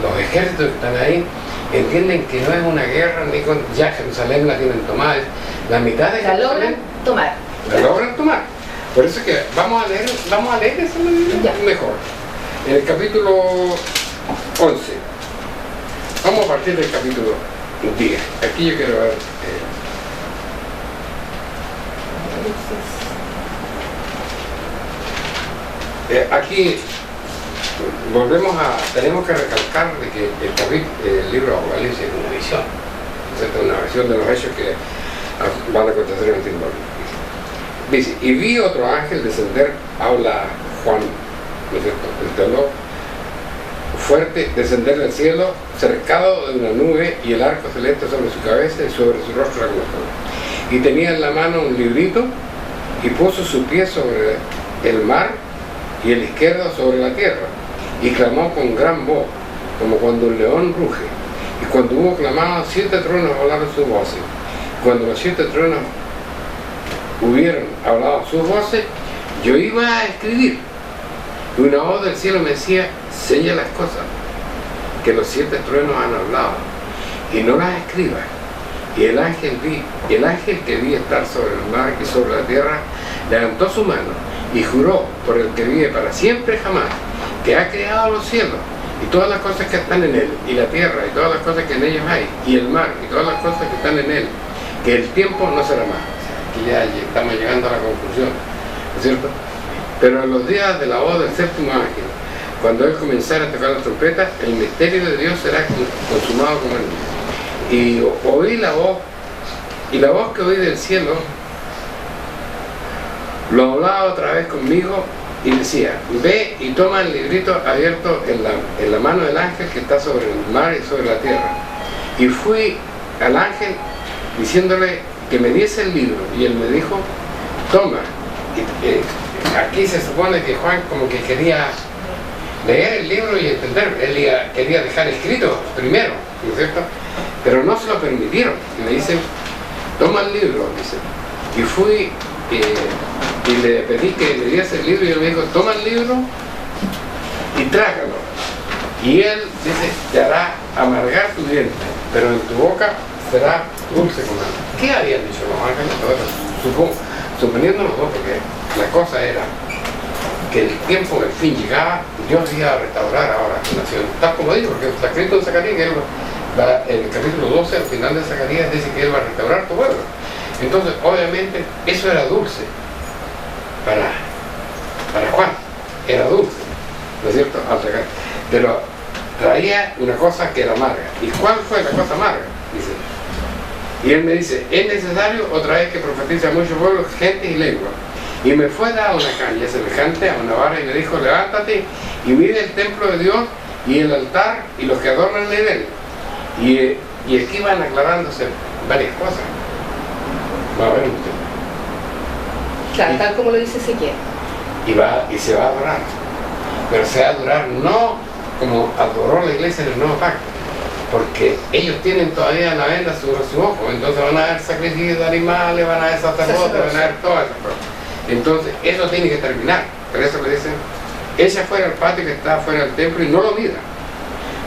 los ejércitos que están ahí entienden que no es una guerra, ni con ya Jerusalén la tienen tomada, la mitad de La logran Jerusalén tomar. la logran tomar. Por eso es que vamos a leer eso Ya. mejor. En el capítulo 11, vamos a partir del capítulo 10. Aquí yo quiero ver. Aquí tenemos que recalcar de que el libro de Apocalipsis es una visión, ¿cierto? Una visión de los hechos que van a acontecer en el tiempo. Dice, y vi otro ángel descender, habla Juan, ¿no es cierto?, el teólogo, fuerte, descender del cielo, cercado de una nube, y el arco celeste sobre su cabeza y sobre su rostro la cruz. Y tenía en la mano un librito, y puso su pie sobre el mar, y el izquierdo sobre la tierra, y clamó con gran voz, como cuando un león ruge. Y cuando hubo clamado, 7 truenos volaron sus voces. Cuando los 7 truenos hubieron hablado sus voces, yo iba a escribir. Y una voz del cielo me decía, sella las cosas que los 7 truenos han hablado, y no las escribas. Y el ángel que vi estar sobre el mar y sobre la tierra, levantó su mano y juró por el que vive para siempre jamás, que ha creado los cielos y todas las cosas que están en él, y la tierra y todas las cosas que en ellos hay, y el mar y todas las cosas que están en él, que el tiempo no será más. Aquí ya estamos llegando a la conclusión, ¿no es cierto? Pero en los días de la voz del séptimo ángel, cuando él comenzara a tocar la trompeta, el misterio de Dios será consumado como él. Y oí la voz, y la voz que oí del cielo lo hablaba otra vez conmigo y decía, ve y toma el librito abierto en la mano del ángel que está sobre el mar y sobre la tierra. Y fui al ángel diciéndole que me diese el libro, y él me dijo, toma. Aquí se supone que Juan como que quería leer el libro y entender, él quería dejar escrito primero, ¿no es cierto?, pero no se lo permitieron, y le dicen, toma el libro, dice. Y fui y le pedí que le diese el libro, y él me dijo, toma el libro y trágalo, y él dice, te hará amargar tu diente, pero en tu boca será dulce como agua. ¿Qué habían dicho los ángeles? Suponiendo los dos, porque la cosa era que el tiempo del fin llegaba, Dios iba a restaurar ahora la nación, tal como dijo, porque está escrito en Zacarías que en el capítulo 12, al final de Zacarías, dice que Él va a restaurar tu pueblo. Entonces, obviamente, eso era dulce para Juan, era dulce, ¿no es cierto? Pero traía una cosa que era amarga. ¿Y cuál fue la cosa amarga? Dice, y él me dice, es necesario otra vez que profetice a muchos pueblos, gente y lengua. Y me fue dada una caña semejante a una vara y me dijo, levántate y mire el templo de Dios y el altar y los que adornan en él. Y aquí van aclarándose varias cosas. Va a ver usted. Claro, tal como lo dice Ezequiel. Y se va a adorar. Pero se va a adorar no como adoró la iglesia en el nuevo pacto, porque ellos tienen todavía la venda sobre su ojo, entonces van a haber sacrificios de animales, van a haber sacerdotes, van a haber todas esas cosas. Entonces eso tiene que terminar. Por eso le dicen, echa fuera el patio que está fuera del templo y no lo mira,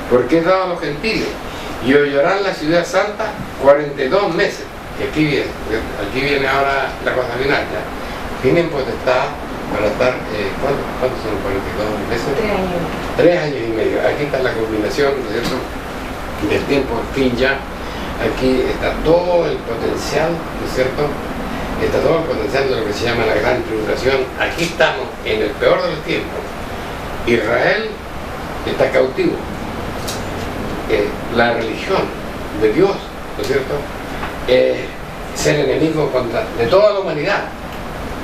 porque es dado a los gentiles, y hollarán la ciudad santa 42 meses. Y aquí viene ahora la cosa final, ya. Tienen potestad para estar, ¿cuántos son 42 meses? 3 años. 3 años y medio. Aquí está la combinación, ¿no es cierto?, del tiempo al fin ya. Aquí está todo el potencial, ¿no es cierto?, está todo el potencial de lo que se llama la gran tribulación. Aquí estamos en el peor de los tiempos. Israel está cautivo. La religión de Dios, ¿no es cierto?, ser enemigo de toda la humanidad.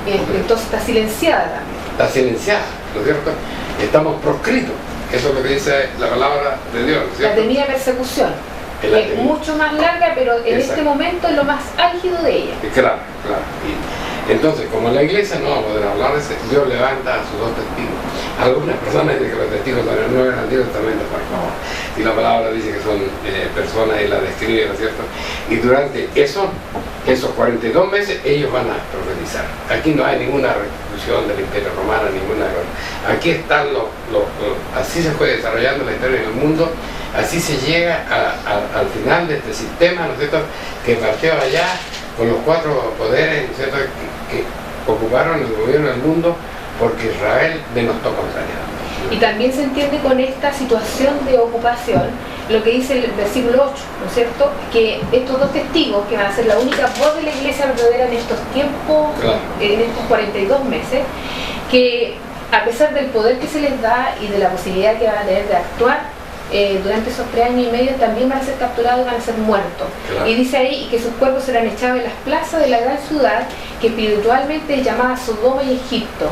Entonces está silenciada también. Está silenciada, ¿no es cierto? Estamos proscritos. Eso es lo que dice la palabra de Dios, ¿no es cierto? La temida persecución. Es mucho más larga, pero en este momento es lo más álgido de ella. Claro. Y entonces, como la iglesia no va a poder hablar, Dios levanta a sus 2 testigos. Algunas personas dicen que los testigos no eran el Antiguo Testamento, por favor. Si la palabra dice que son personas y la describe, ¿no es cierto? Y durante esos 42 meses ellos van a profetizar. Aquí no hay ninguna restitución del Imperio Romano, ninguna cosa. Aquí están así se fue desarrollando la historia en el mundo. Así se llega al final de este sistema, ¿no es cierto?, que partió allá con los 4 poderes, ¿no es cierto?, que ocuparon el gobierno del mundo, porque Israel denostó contrariedad. Y también se entiende con esta situación de ocupación lo que dice el versículo 8, ¿no es cierto?, que estos 2 testigos, que van a ser la única voz de la iglesia verdadera en estos tiempos, claro, en estos 42 meses, que a pesar del poder que se les da y de la posibilidad que van a tener de actuar, durante esos 3 años y medio también van a ser capturados y van a ser muertos. Claro. Y dice ahí que sus cuerpos serán echados en las plazas de la gran ciudad, que espiritualmente es llamada Sodoma y Egipto.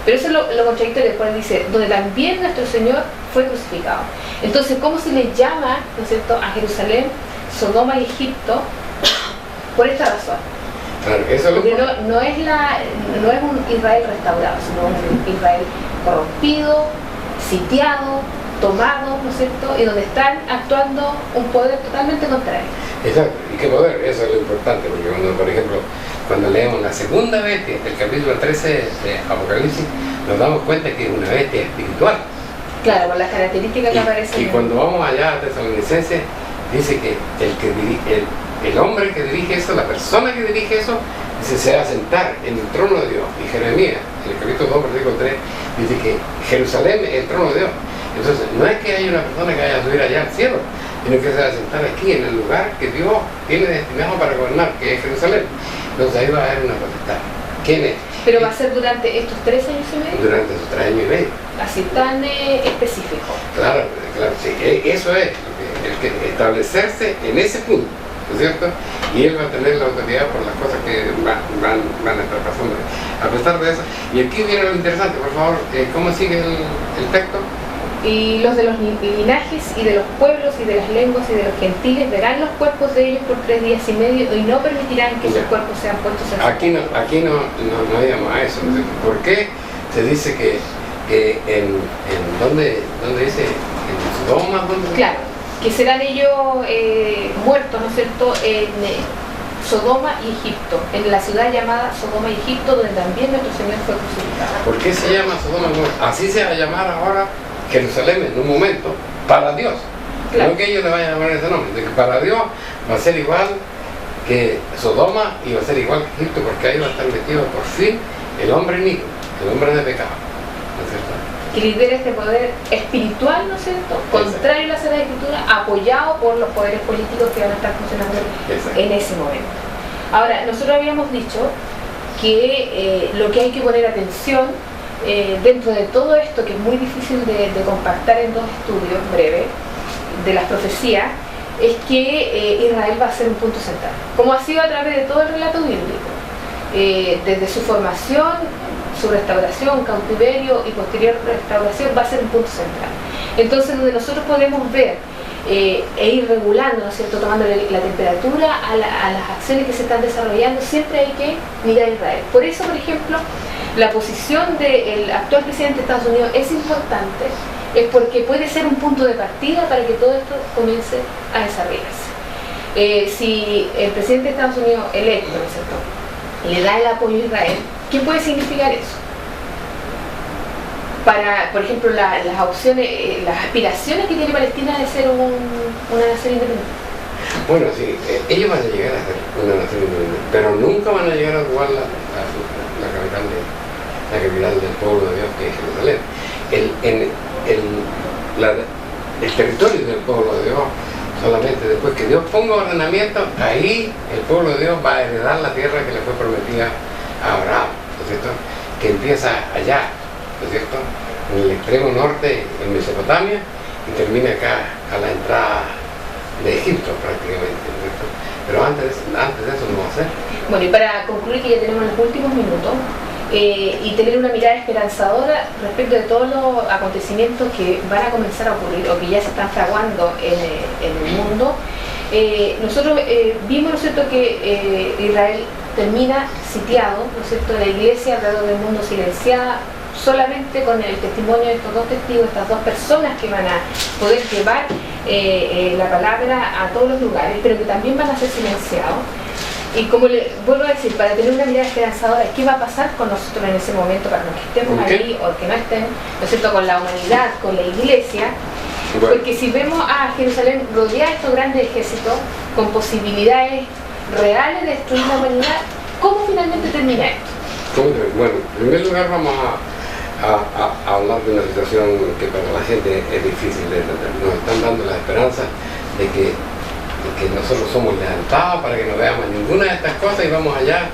Pero eso es lo contradictorio. Después dice, donde también nuestro Señor fue crucificado. Entonces, ¿cómo se le llama, ¿no es cierto?, a Jerusalén Sodoma y Egipto? Por esta razón. Claro, eso es porque no es un Israel restaurado, sino un Israel corrompido, sitiado, tomado, ¿no es cierto?, y donde están actuando un poder totalmente contrario. Exacto, ¿y qué poder? Eso es lo importante, porque por ejemplo, cuando leemos la segunda bestia, el capítulo 13 de Apocalipsis, nos damos cuenta que es una bestia espiritual. Claro, con las características que aparecen. Y cuando vamos allá a Tesalonicenses, dice que el hombre que dirige eso, la persona que dirige eso, dice, se va a sentar en el trono de Dios. Y Jeremías, en el capítulo 2, versículo 3, dice que Jerusalén es el trono de Dios. Entonces, no es que haya una persona que vaya a subir allá al cielo, sino que se va a sentar aquí, en el lugar que Dios tiene destinado para gobernar, que es Jerusalén. Entonces ahí va a haber una potestad. ¿Quién es? Pero va a ser durante estos 3 años y medio. Durante esos 3 años y medio. Así tan específico. Claro, sí. Eso es el que establecerse en ese punto, ¿no es cierto? Y él va a tener la autoridad por las cosas que van a estar pasando. A pesar de eso, y aquí viene lo interesante, por favor, ¿cómo sigue el texto? Y los de los linajes y de los pueblos y de las lenguas y de los gentiles verán los cuerpos de ellos por 3 días y medio y no permitirán que sus cuerpos sean puestos en aquí no digamos a eso. ¿Por qué se dice que en ¿dónde dice? ¿En Sodoma? Claro, que serán ellos muertos, ¿no es cierto?, en Sodoma y Egipto, en la ciudad llamada Sodoma y Egipto, donde también nuestro Señor fue crucificado. ¿Por qué se llama Sodoma y Egipto? Así se va a llamar ahora Jerusalén en un momento, para Dios. Claro. No que ellos le vayan a llamar ese nombre, de que para Dios va a ser igual que Sodoma y va a ser igual que Egipto, porque ahí va a estar metido por fin el hombre inicuo, el hombre de pecado, ¿no ¿no es cierto? Que lidera este poder espiritual, ¿no es cierto?, contrario a la Sagrada Escritura, apoyado por los poderes políticos que van a estar funcionando en ese momento. Ahora, nosotros habíamos dicho que lo que hay que poner atención dentro de todo esto, que es muy difícil de compactar en 2 estudios breves de las profecías, es que Israel va a ser un punto central, como ha sido a través de todo el relato bíblico, desde su formación, su restauración, cautiverio y posterior restauración, va a ser un punto central. Entonces, donde nosotros podemos ver e ir regulando, ¿no es cierto?, tomando la temperatura a las acciones que se están desarrollando, siempre hay que mirar a Israel. Por eso, por ejemplo, la posición del actual presidente de Estados Unidos es importante, es porque puede ser un punto de partida para que todo esto comience a desarrollarse. Si el presidente de Estados Unidos electo, ¿no es cierto?, le da el apoyo a Israel, ¿qué puede significar eso? Para, por ejemplo, las opciones, las aspiraciones que tiene Palestina de ser una nación independiente. Bueno, sí, ellos van a llegar a ser una nación independiente, pero nunca van a llegar a ocupar la capital del pueblo de Dios, que es Jerusalén. El territorio del pueblo de Dios, solamente después que Dios ponga ordenamiento, ahí el pueblo de Dios va a heredar la tierra que le fue prometida a Abraham, ¿no es cierto?, que empieza allá, ¿no es cierto?, en el extremo norte, en Mesopotamia, y termina acá a la entrada de Egipto prácticamente, ¿no es cierto? Pero antes de eso no va a ser. Bueno, y para concluir, que ya tenemos los últimos minutos, y tener una mirada esperanzadora respecto de todos los acontecimientos que van a comenzar a ocurrir o que ya se están fraguando en el mundo, nosotros vimos, ¿no es cierto?, que Israel termina sitiado, ¿no es cierto?, la iglesia alrededor del mundo silenciada, solamente con el testimonio de estos 2 testigos, estas 2 personas que van a poder llevar la palabra a todos los lugares, pero que también van a ser silenciados. Y como le vuelvo a decir, para tener una mirada esperanzadora, ¿qué va a pasar con nosotros en ese momento, para los que estemos ahí o que no estén, ¿no es cierto?, con la humanidad, con la iglesia? Bueno. Porque si vemos a Jerusalén rodeada de estos grandes ejércitos, con posibilidades reales de destruir la humanidad, ¿cómo finalmente termina esto? Bueno, en primer lugar vamos a hablar de una situación que para la gente es difícil de entender. Nos están dando la esperanza de que nosotros somos levantados para que no veamos ninguna de estas cosas y vamos allá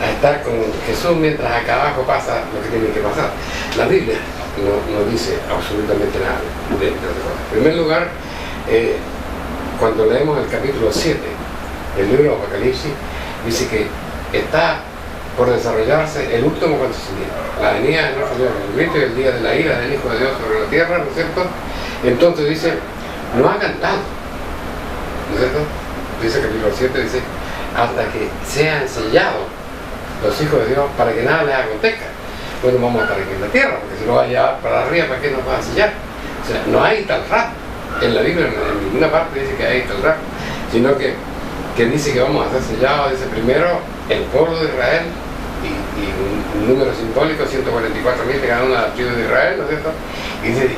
a estar con Jesús mientras acá abajo pasa lo que tiene que pasar. La Biblia no dice absolutamente nada de estas cosas. En primer lugar, cuando leemos el capítulo 7 del libro de Apocalipsis, dice que está por desarrollarse el último acontecimiento, la venida de nuestro Señor Jesucristo y el día de la ira del Hijo de Dios sobre la tierra, ¿no es cierto? Entonces dice, no hagan tanto, ¿no es cierto? Dice el capítulo 7, dice, hasta que sean sellados los hijos de Dios para que nada les acontezca. Bueno, vamos a estar aquí en la tierra, porque si no va a llevar para arriba, ¿para qué nos va a sellar? O sea, no hay tal rato. En la Biblia en ninguna parte dice que hay tal rato, sino que dice que vamos a ser sellados, dice primero el pueblo de Israel y un número simbólico, 144.000 de cada una de las tribus de Israel, ¿no es cierto?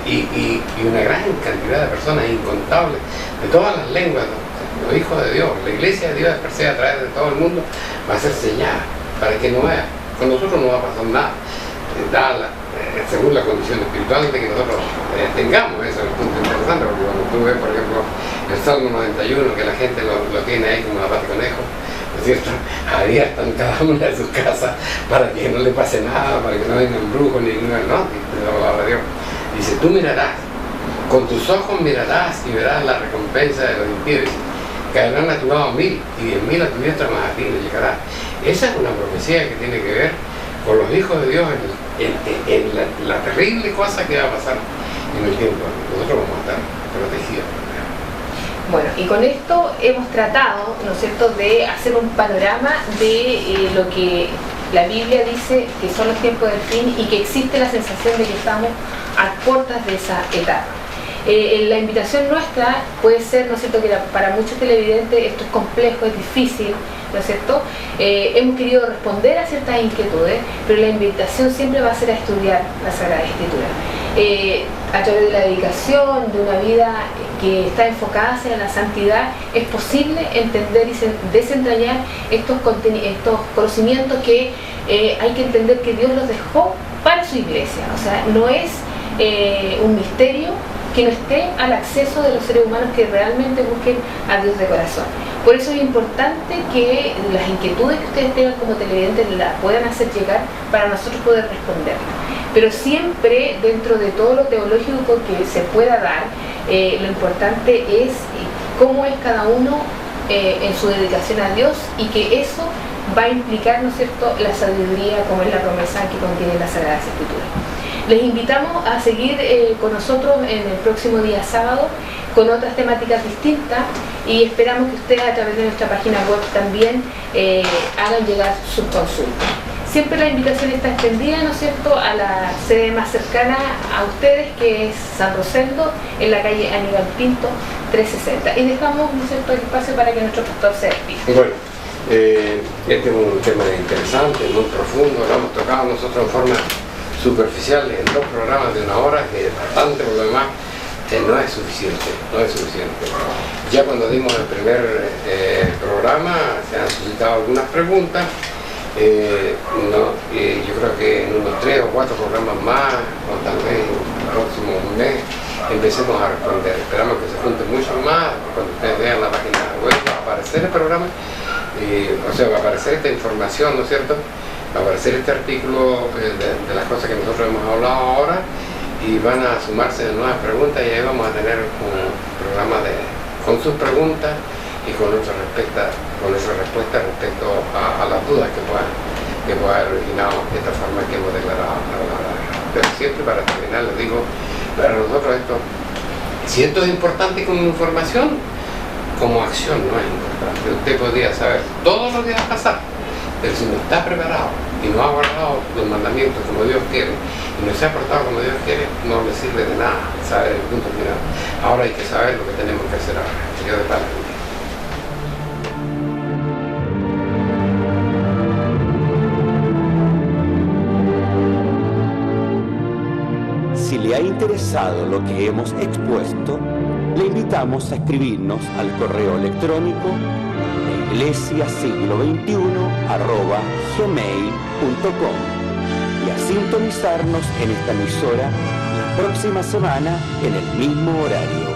Y una gran cantidad de personas incontables de todas las lenguas, ¿no? Los hijos de Dios, la iglesia de Dios dispersada a través de todo el mundo va a ser sellada para que no vea. Con nosotros no va a pasar nada, según la condición espiritual de que nosotros tengamos. Eso es un punto interesante, porque cuando tú ves, por ejemplo, el Salmo 91, que la gente lo tiene ahí como la pata de conejo, ¿no es cierto?, abiertan cada una de sus casas para que no le pase nada, para que no vengan brujos ni ninguna, no, la palabra de Dios dice, tú mirarás, con tus ojos mirarás y verás la recompensa de los impíos, caerán a tu lado 1000 y 10.000 a tu diestra, más a ti no llegará. Esa es una profecía que tiene que ver con los hijos de Dios en la terrible cosa que va a pasar en el tiempo. Nosotros vamos a estar protegidos. Bueno, y con esto hemos tratado, ¿no es cierto?, de hacer un panorama de lo que la Biblia dice que son los tiempos del fin y que existe la sensación de que estamos a puertas de esa etapa. La invitación nuestra puede ser, ¿no es cierto?, que para muchos televidentes esto es complejo, es difícil, ¿no es cierto? Hemos querido responder a ciertas inquietudes, pero la invitación siempre va a ser a estudiar la Sagrada Escritura. A través de la dedicación, de una vida que está enfocada hacia la santidad, es posible entender y desentrañar estos conocimientos que hay que entender que Dios los dejó para su iglesia. O sea, no es un misterio que no esté al acceso de los seres humanos que realmente busquen a Dios de corazón. Por eso es importante que las inquietudes que ustedes tengan como televidentes las puedan hacer llegar para nosotros poder responder. Pero siempre dentro de todo lo teológico que se pueda dar, lo importante es cómo es cada uno en su dedicación a Dios, y que eso va a implicar, ¿no es cierto?, la sabiduría, como es la promesa que contiene la Sagrada Escritura. Les invitamos a seguir con nosotros en el próximo día sábado con otras temáticas distintas, y esperamos que ustedes a través de nuestra página web también hagan llegar sus consultas. Siempre la invitación está extendida, ¿no es cierto?, a la sede más cercana a ustedes, que es San Rosendo, en la calle Aníbal Pinto 360. Y dejamos, ¿no es cierto?, el espacio para que nuestro pastor se despida. Bueno, este es un tema interesante, muy profundo, lo hemos tocado nosotros en forma superficial en 2 programas de 1 hora, que es bastante, por lo demás no es suficiente. Ya cuando dimos el primer programa se han suscitado algunas preguntas. Yo creo que en unos 3 o 4 programas más, o tal vez en el próximo mes, empecemos a responder. Esperamos que se junten mucho más. Cuando ustedes vean la página web va a aparecer el programa, o sea, va a aparecer esta información, ¿no es cierto? Va a aparecer este artículo de las cosas que nosotros hemos hablado ahora, y van a sumarse nuevas preguntas, y ahí vamos a tener un programa con sus preguntas y con nuestra respuesta respecto a las dudas que puedan haber originado esta forma que hemos declarado. Pero siempre, para terminar, les digo, para nosotros esto es importante como información, como acción no es importante. Usted podría saber todo lo que va a pasar, pero si no está preparado y no ha guardado los mandamientos como Dios quiere, y no se ha portado como Dios quiere, no le sirve de nada saber el punto final. Ahora hay que saber lo que tenemos que hacer ahora. Que Dios de paz. Si le ha interesado lo que hemos expuesto, le invitamos a escribirnos al correo electrónico iglesiasiglo21@gmail.com y a sintonizarnos en esta emisora la próxima semana en el mismo horario.